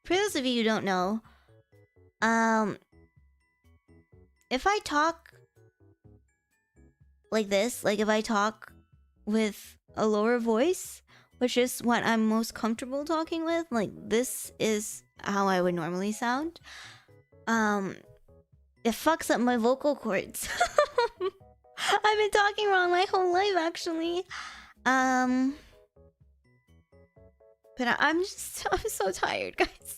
For those of you who don't know, um, if I talk like this, like if I talk with a lower voice, which is what I'm most comfortable talking with, like this is how I would normally sound. It fucks up my vocal cords. I've been talking wrong my whole life, actually. But I'm so tired, guys.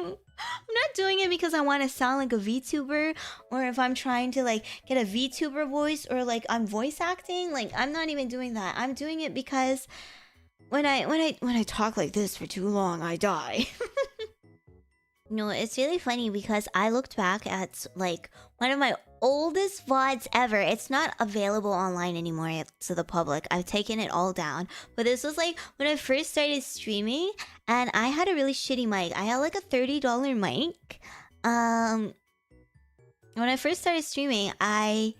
I'm not doing it because I want to sound like a VTuber, or if I'm trying to like get a VTuber voice, or like I'm voice acting. Like I'm not even doing that. I'm doing it because when I talk like this for too long, I die. No, it's really funny because I looked back at like one of my oldest VODs ever. It's not available online anymore to the public. I've taken it all down. But this was like when I first started streaming, and I had a really shitty mic. I had like a $30 mic. When I first started streaming, I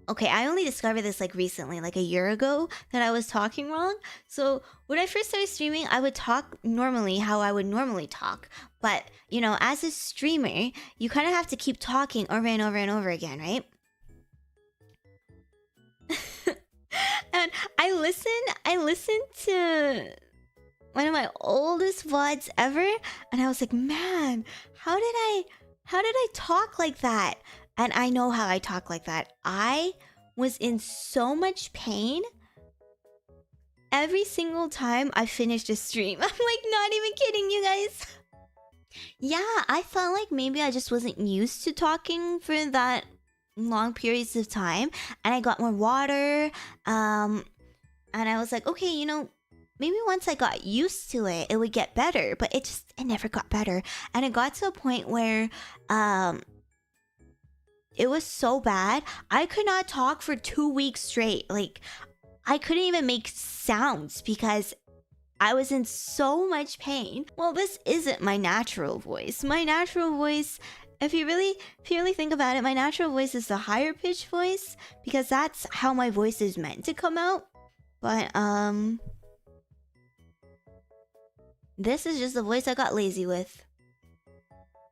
only discovered this like recently, like a year ago, that I was talking wrong. So when I first started streaming, I would talk normally how I would normally talk. But, you know, as a streamer, you kind of have to keep talking over and over and over again, right? And I listened to one of my oldest VODs ever, and I was like, man, how did I talk like that? And I know how I talk like that. I was in so much pain every single time I finished a stream. I'm like not even kidding you guys. Yeah, I felt like maybe I just wasn't used to talking for that long periods of time, and I got more water. And I was like, okay, you know, maybe once I got used to it, it would get better. But it never got better, and it got to a point where it was so bad, I could not talk for 2 weeks straight. Like, I couldn't even make sounds because I was in so much pain. Well, this isn't my natural voice. My natural voice, if you really think about it, my natural voice is the higher pitched voice because that's how my voice is meant to come out. But, this is just the voice I got lazy with.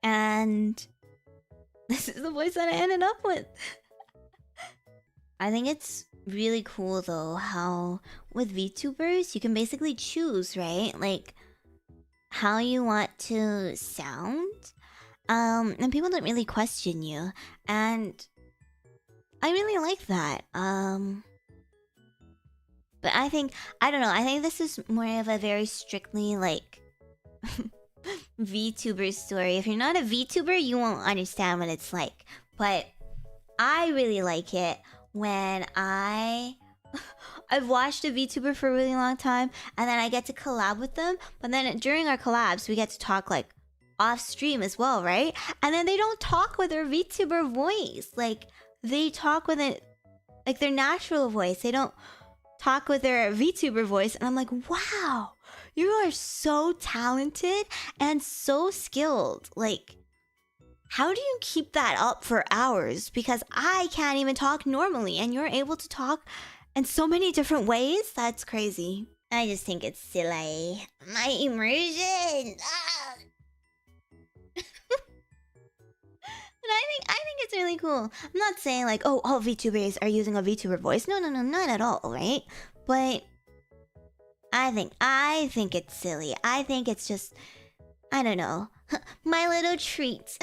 And this is the voice that I ended up with. I think it's really cool though how with VTubers you can basically choose, right? Like how you want to sound. And people don't really question you. And I really like that. But I don't know, I think this is more of a very strictly like VTuber story. If you're not a VTuber, you won't understand what it's like. But I really like it when I've watched a VTuber for a really long time, and then I get to collab with them. But then during our collabs, we get to talk like off stream as well, right? And then they don't talk with their VTuber voice. Like they talk with it like their natural voice. They don't talk with their VTuber voice, and I'm like, wow, you are so talented and so skilled. Like, how do you keep that up for hours? Because I can't even talk normally, and you're able to talk in so many different ways. That's crazy. I just think it's silly. My immersion. Ah! But I think it's really cool. I'm not saying like, oh, all VTubers are using a VTuber voice. No, not at all, right? But I think it's silly. I think it's just, I don't know, my little treat.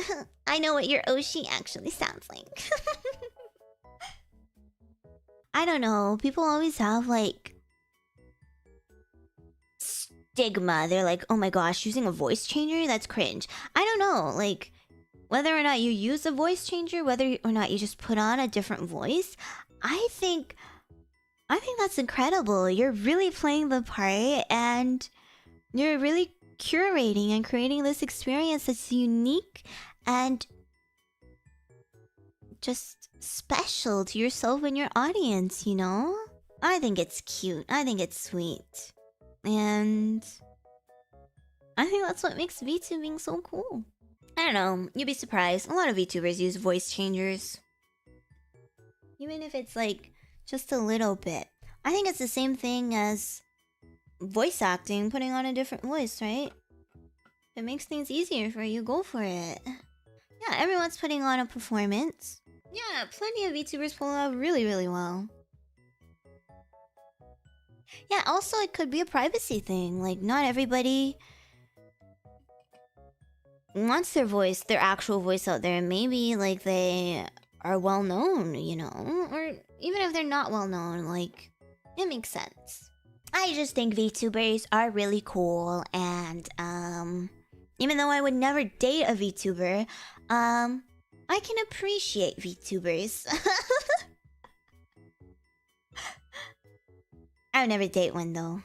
I know what your Oshi actually sounds like. I don't know. People always have like stigma. They're like, oh my gosh, using a voice changer? That's cringe. I don't know. Like, whether or not you use a voice changer, whether or not you just put on a different voice, I think that's incredible. You're really playing the part, and you're really curating and creating this experience that's unique and just special to yourself and your audience, you know? I think it's cute. I think it's sweet. And I think that's what makes VTubing so cool. I don't know, you'd be surprised. A lot of VTubers use voice changers. Even if it's like just a little bit. I think it's the same thing as voice acting, putting on a different voice, right? If it makes things easier for you, go for it. Yeah, everyone's putting on a performance. Yeah, plenty of VTubers pull it off really, really well. Yeah, also it could be a privacy thing. Like, not everybody wants their voice, their actual voice out there. Maybe, like, they are well known, you know? Or even if they're not well known, like, it makes sense. I just think VTubers are really cool, and, even though I would never date a VTuber, I can appreciate VTubers. I would never date one, though.